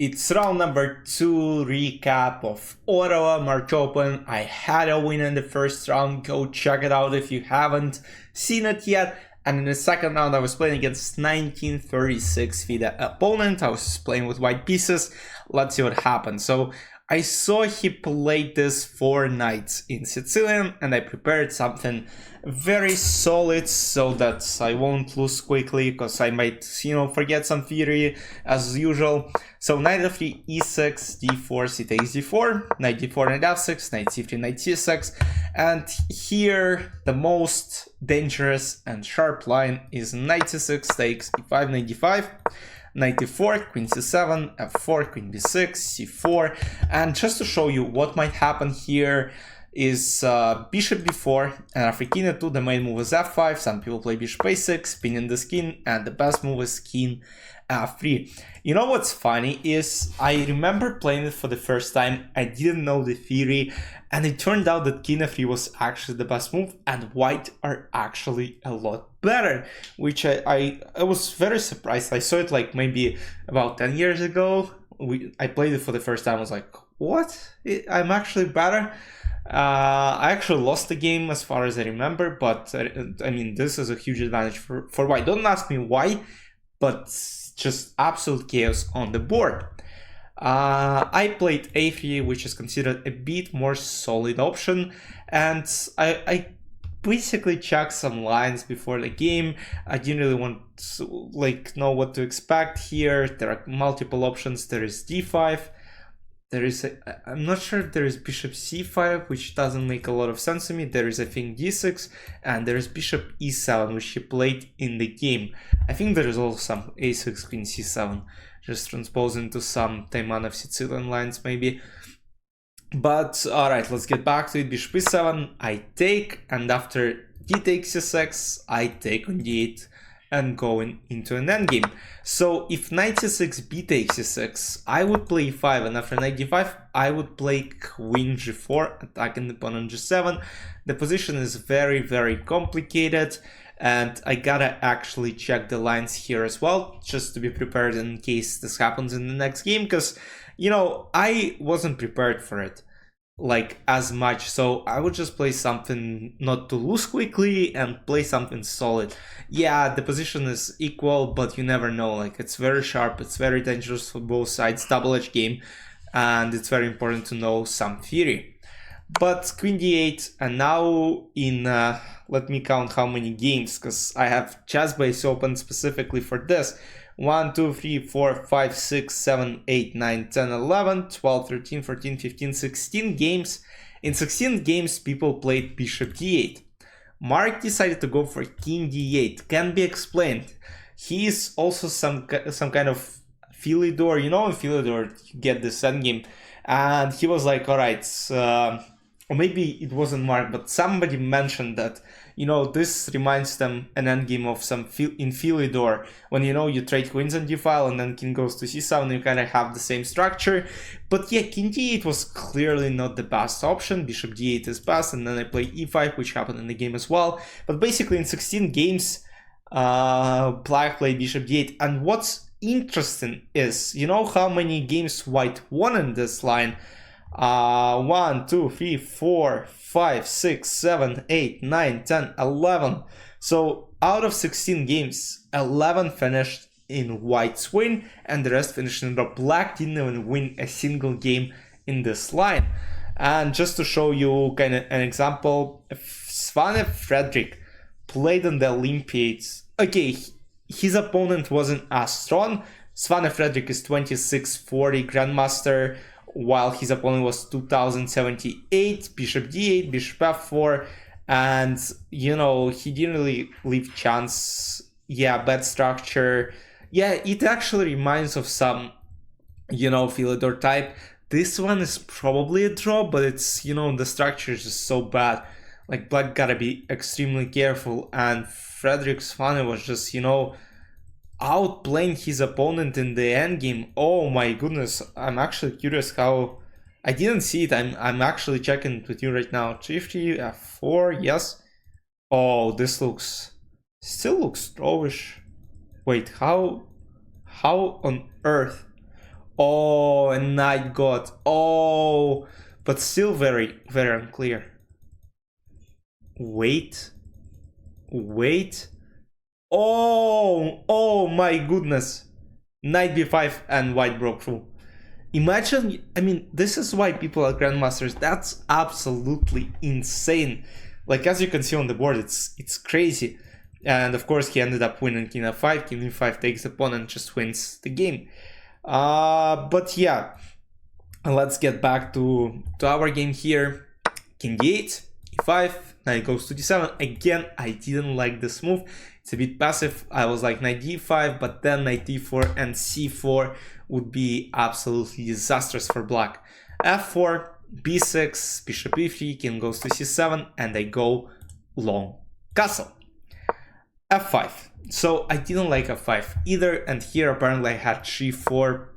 It's round number 2 recap of Ottawa March Open. I had a win in the first round. Go check it out if you haven't seen it yet. And in the second round, I was playing against 1936 FIDE opponent. I was playing with white pieces. Let's see what happened. So I saw he played this 4 knights in Sicilian, and I prepared something very solid so that I won't lose quickly, because I might, forget some theory as usual. So knight f3, e6, d4, c takes d4, knight d4, knight f6, knight c3, knight c6, and here the most dangerous and sharp line is knight c6 takes e5, knight d5, knight d4, queen c7, f4, queen b6, c4, and just to show you what might happen here is bishop b4, and after king e2 the main move is f5, some people play bishop a6, pinning the king, and the best move is king f3. You know what's funny is I remember playing it for the first time, I didn't know the theory, and it turned out that king f3 was actually the best move, and white are actually a lot better, which I was very surprised. I saw it like maybe about 10 years ago. I played it for the first time, I was like, what? I'm actually better? I actually lost the game as far as I remember, but I mean, this is a huge advantage for white. Don't ask me why, but just absolute chaos on the board. I played a3, which is considered a bit more solid option, and I basically checked some lines before the game. I didn't really want to know what to expect here. There are multiple options. There is d5. There is I'm not sure if there is bishop c5, which doesn't make a lot of sense to me. There is, I think, d6, and there is bishop e7, which he played in the game. I think there is also some a6, queen c7, just transposing to some Taimanov Sicilian lines maybe. But alright, let's get back to it. Bishop e7, I take, and after d takes c6, I take on d8 and going into an endgame. So if knight c6, b takes c6, I would play e5, and after knight d5, I would play queen g4, attacking the pawn on g7. The position is very, very complicated, and I gotta actually check the lines here as well, just to be prepared in case this happens in the next game, because, I wasn't prepared for it as much, so I would just play something not to lose quickly and play something solid. Yeah, the position is equal, but you never know. It's very sharp, it's very dangerous for both sides, double-edged game, and it's very important to know some theory. But queen d8, and now in let me count how many games, because I have chessbase open specifically for this. 1, 2, 3, 4, 5, 6, 7, 8, 9, 10, 11, 12, 13, 14, 15, 16 games. In 16 games, people played bishop d8. Mark decided to go for king d8. Can be explained. He is also some kind of Philidor. In Philidor, you get this endgame. And he was like, alright, or maybe it wasn't Mark, but somebody mentioned that, this reminds them an endgame of some in Philidor, when, you trade queens on d-file and then king goes to c7, you kind of have the same structure. But yeah, king d8 was clearly not the best option. Bishop d8 is best, and then I play e5, which happened in the game as well. But basically in 16 games, black played bishop d8. And what's interesting is, how many games white won in this line? 1, 2, 3, 4, 5, 6, 7, 8, 9, 10, 11. So out of 16 games, 11 finished in white's win, and the rest finished in draw. Black didn't even win a single game in this line. And just to show you kind of an example, Svane Fredrik played on the Olympiads. Okay, his opponent wasn't as strong. Svane Fredrik is 2640 Grandmaster, while his opponent was 2078, bishop d8, bishop f4, and, he didn't really leave chance. Yeah, bad structure. Yeah, it actually reminds of some, Philidor type. This one is probably a draw, but it's, the structure is just so bad. Black gotta be extremely careful, and Fredrik Svane was just, outplaying his opponent in the endgame. Oh my goodness, I'm actually curious how. I didn't see it. I'm actually checking it with you right now. G3, f4, yes. Oh, this still looks drawish. Wait, how on earth? Oh, and knight got. Oh, but still very, very unclear. Wait. Wait. Oh my goodness. Knight b5 and white broke through. Imagine, I mean, this is why people are grandmasters. That's absolutely insane. Like, as you can see on the board, it's crazy. And of course, he ended up winning king f5. King e5 takes the pawn and just wins the game. But yeah, let's get back to our game here. King d8, e5, knight goes to d7. Again, I didn't like this move. It's a bit passive. I was like knight d5, but then knight d4 and c4 would be absolutely disastrous for black. f4, b6, bishop e3, king goes to c7, and I go long castle. f5. So I didn't like f5 either, and here apparently I had g4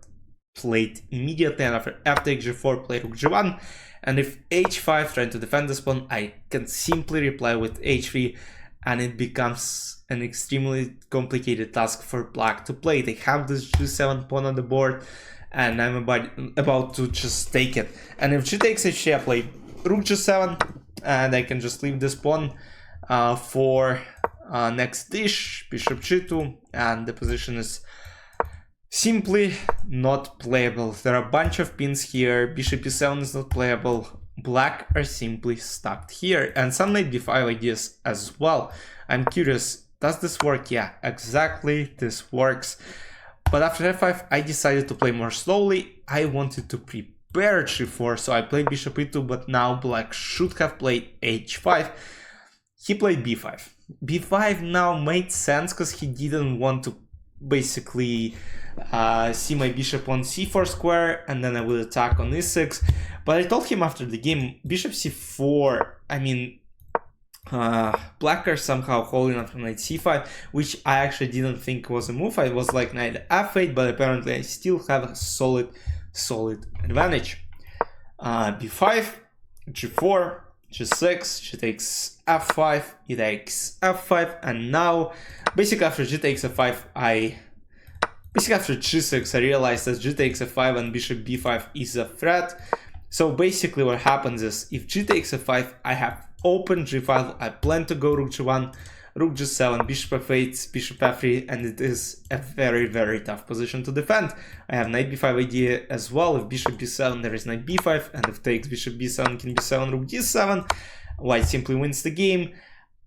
played immediately, and after f takes g4, play rook g1, and if h5 trying to defend this pawn, I can simply reply with h3, and it becomes an extremely complicated task for black to play. They have this g7 pawn on the board, and I'm about to just take it. And if g takes h3, I play rook g7, and I can just leave this pawn for next dish, bishop g2, and the position is simply not playable. There are a bunch of pins here, bishop e7 is not playable, black are simply stuck here, and some knight b5 ideas as well. I'm curious, does this work? Yeah, exactly, this works. But after f5, I decided to play more slowly. I wanted to prepare g4, so I played bishop e2, but now black should have played h5. He played b5. b5 now made sense because he didn't want to basically see my bishop on c4 square, and then I would attack on e6. But I told him after the game, bishop c4, I mean, black are somehow holding after knight c5, which I actually didn't think was a move. I was like knight f8, but apparently I still have a solid advantage. b5, g4, g6, g takes f5, e takes f5, and now, basically after g takes f5, basically after g6, I realized that g takes f5 and bishop b5 is a threat. So basically what happens is, if g takes f5, I have open g5, I plan to go rook g1, rook g7, bishop f8, bishop f3, and it is a very tough position to defend. I have knight b5 idea as well. If bishop b7, there is knight b5, and if takes bishop b7, king b7, rook d7, white simply wins the game.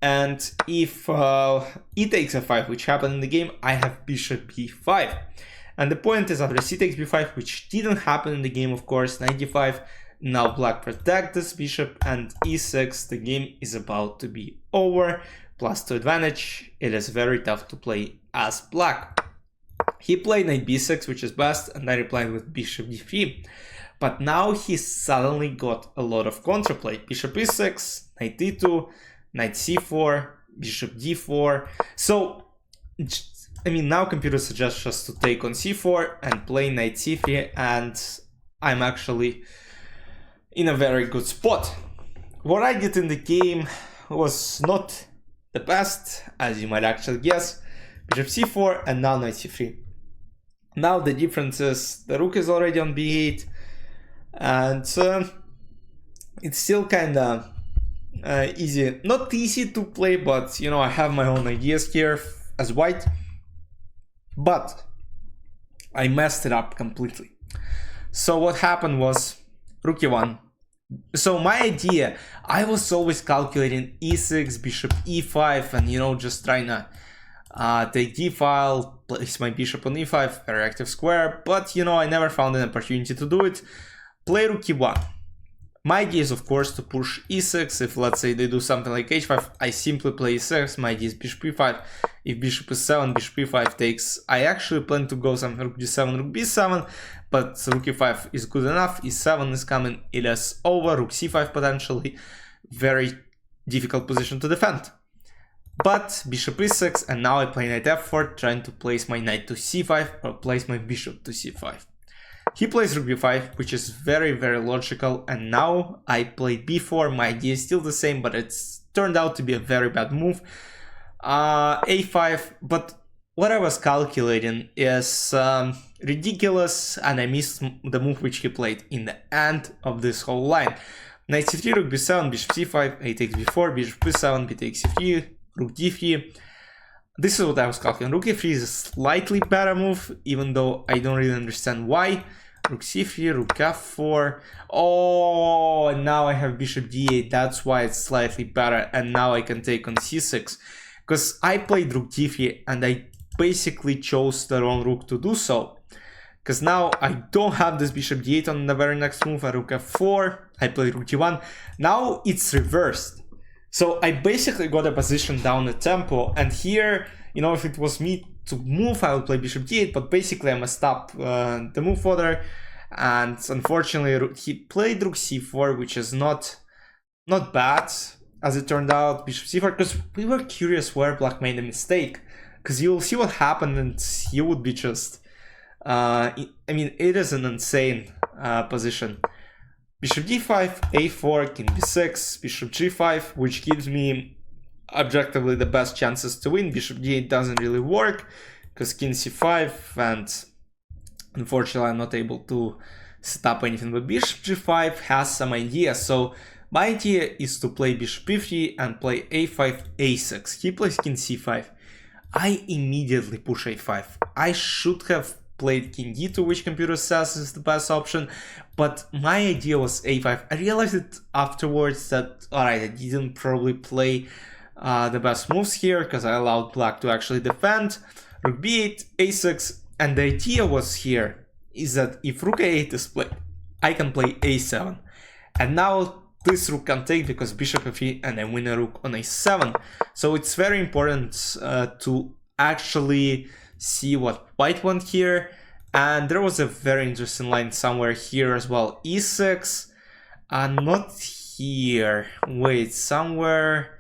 And if e takes f5, which happened in the game, I have bishop b5. And the point is, after c takes b5, which didn't happen in the game, of course, knight d5, now black protect this bishop, and e6, the game is about to be over. +2 advantage, it is very tough to play as black. He played knight b6, which is best, and I replied with bishop d3. But now he suddenly got a lot of counterplay. Bishop e6, knight d2, knight c4, bishop d4. So, I mean, now computer suggests just to take on c4 and play knight c3, and I'm actually in a very good spot. What I did in the game was not the best, as you might actually guess. Bishop c4 and now knight c3. Now the difference is the rook is already on b8, and it's still kind of easy, not easy to play, but you know, I have my own ideas here as white, but I messed it up completely. So what happened was rook e1. So my idea, I was always calculating e6, bishop e5, and you know, just trying to take d-file, place my bishop on e5, very active square, but you know, I never found an opportunity to do it. Play rook e1. My idea is, of course, to push e6. If, let's say, they do something like h5, I simply play e6. My idea is bishop e5. If bishop e7, bishop e5 takes, I actually plan to go something rook d7, rook b7, but rook e5 is good enough. e7 is coming, it is over. Rook c5 potentially, very difficult position to defend. But bishop e6, and now I play knight f4, trying to place my knight to c5 or place my bishop to c5. He plays rook b5, which is very logical, and now I play b4. My idea is still the same, but it's turned out to be a very bad move. A5, but what I was calculating is ridiculous, and I missed the move which he played in the end of this whole line. Knight c3, rook b7, bishop c5, a takes b4, bishop b7, b takes c3, rook d3. This is what I was calculating. Rook e3 is a slightly better move, even though I don't really understand why. Rook c3, rook f4. Oh, and now I have bishop d8. That's why it's slightly better. And now I can take on c6. Because I played rook d3 and I basically chose the wrong rook to do so. Because now I don't have this bishop d8 on the very next move. And rook f4. I played rook d1. Now it's reversed. So I basically got a position down the tempo. And here, you know, if it was me to move, I would play bishop d8, but basically I messed up the move order, and unfortunately he played rook c4, which is not bad, as it turned out. Bishop c4, because we were curious where black made a mistake, because you'll see what happened and you would be just I mean, it is an insane position. Bishop d5, a4, king b6, bishop g5, which gives me objectively the best chances to win. Bishop d8 doesn't really work because king c5, and unfortunately I'm not able to set up anything. But bishop g5 has some ideas. So my idea is to play bishop b3 and play a5, a6. He plays king c5. I immediately push a5. I should have played king d2, which computer says is the best option, but my idea was a5. I realized it afterwards that, alright, I didn't probably play the best moves here, because I allowed black to actually defend. Rook b8, a6, and the idea was here is that if rook a8 is played, I can play a7, and now this rook can take because bishop f3, and I win a rook on a7. So it's very important to actually see what white want here. And there was a very interesting line somewhere here as well. e6, not here, wait, somewhere,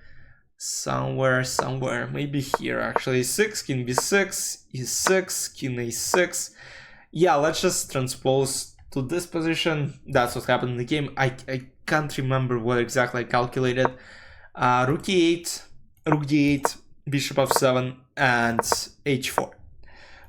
maybe here actually. e6, king b6, e6, king a6. Yeah, let's just transpose to this position. That's what happened in the game. I can't remember what exactly I calculated. Rook e8, rook d8, bishop f7, and h4.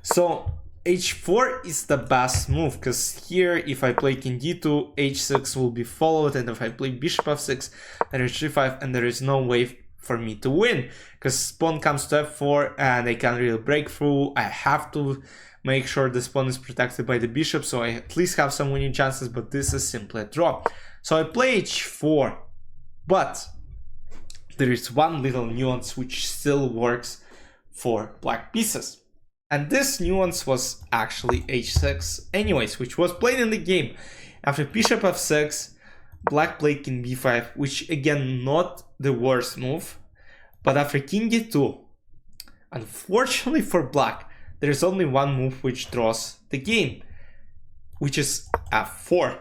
So h4 is the best move, because here if I play king d2, h6 will be followed, and if I play bishop f6, there is g5, and there is no way for me to win, because pawn comes to f4 and I can't really break through. I have to make sure this pawn is protected by the bishop, so I at least have some winning chances, but this is simply a draw. So I play h4, but there is one little nuance which still works for black pieces. And this nuance was actually h6 anyways, which was played in the game. After bishop f6, black played king b5, which again not the worst move. But after king d2, unfortunately for black, there is only one move which draws the game, which is f4.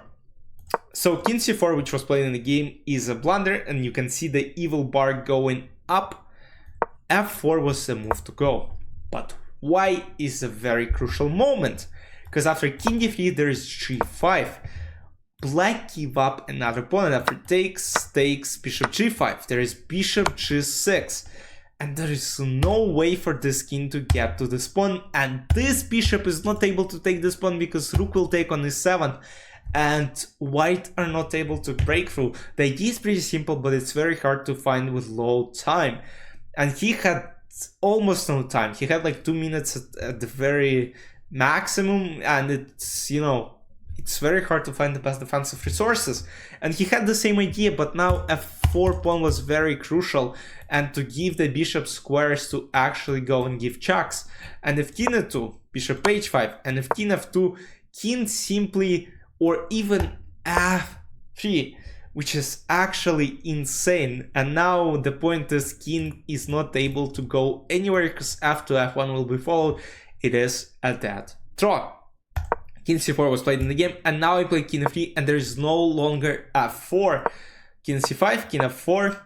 So king c4, which was played in the game, is a blunder, and you can see the evil bar going up. f4 was the move to go. But why is a very crucial moment? Because after king d3, there is g5. Black give up another pawn, and after takes, bishop g5. There is bishop g6. And there is no way for this king to get to this pawn. And this bishop is not able to take this pawn because rook will take on e7. And white are not able to break through. The idea is pretty simple, but it's very hard to find with low time. And he had almost no time. He had like 2 minutes at the very maximum, and it's, you know, it's very hard to find the best defensive resources. And he had the same idea, but now f4 pawn was very crucial, and to give the bishop squares to actually go and give checks. And if king f2, bishop h5, and if king f2, king simply, or even f3, which is actually insane. And now the point is king is not able to go anywhere because f2, f1 will be followed. It is a dead draw. King c4 was played in the game, and now I play king f3, and there is no longer f4. King c5, king f4,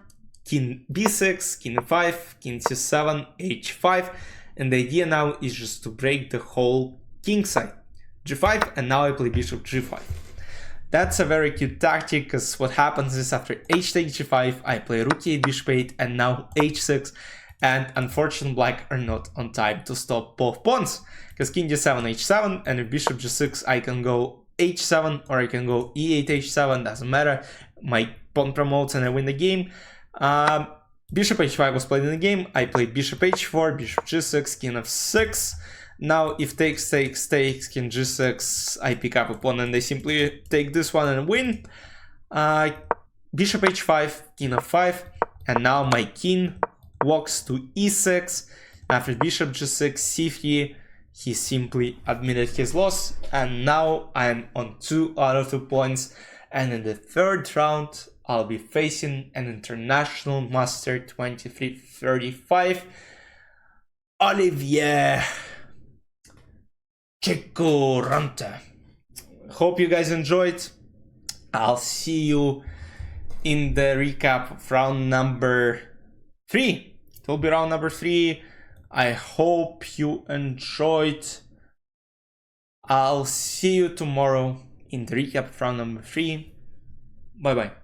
king b6, king f5, king c7, h5, and the idea now is just to break the whole king side. g5, and now I play bishop g5. That's a very cute tactic, because what happens is after h takes g5, I play rook e8, bishop 8, and now h6, and unfortunately black are not on time to stop both pawns, because king d7 h7, and if bishop g6 I can go h7 or I can go e8 h7, doesn't matter, my pawn promotes and I win the game. Bishop h5 was played in the game, I played bishop h4, bishop g6, king f6. Now if takes, king g6, I pick up a pawn and I simply take this one and win. Bishop h5, king f5, and now my king walks to e6. After bishop g6, c3, he simply admitted his loss, and now I'm on 2 out of 2 points, and in the third round I'll be facing an international master 2335, Olivier Checoranta. Hope you guys enjoyed. I'll see you in the recap of round number 3. It will be round number 3. I hope you enjoyed. I'll see you tomorrow in the recap of round number 3. Bye bye.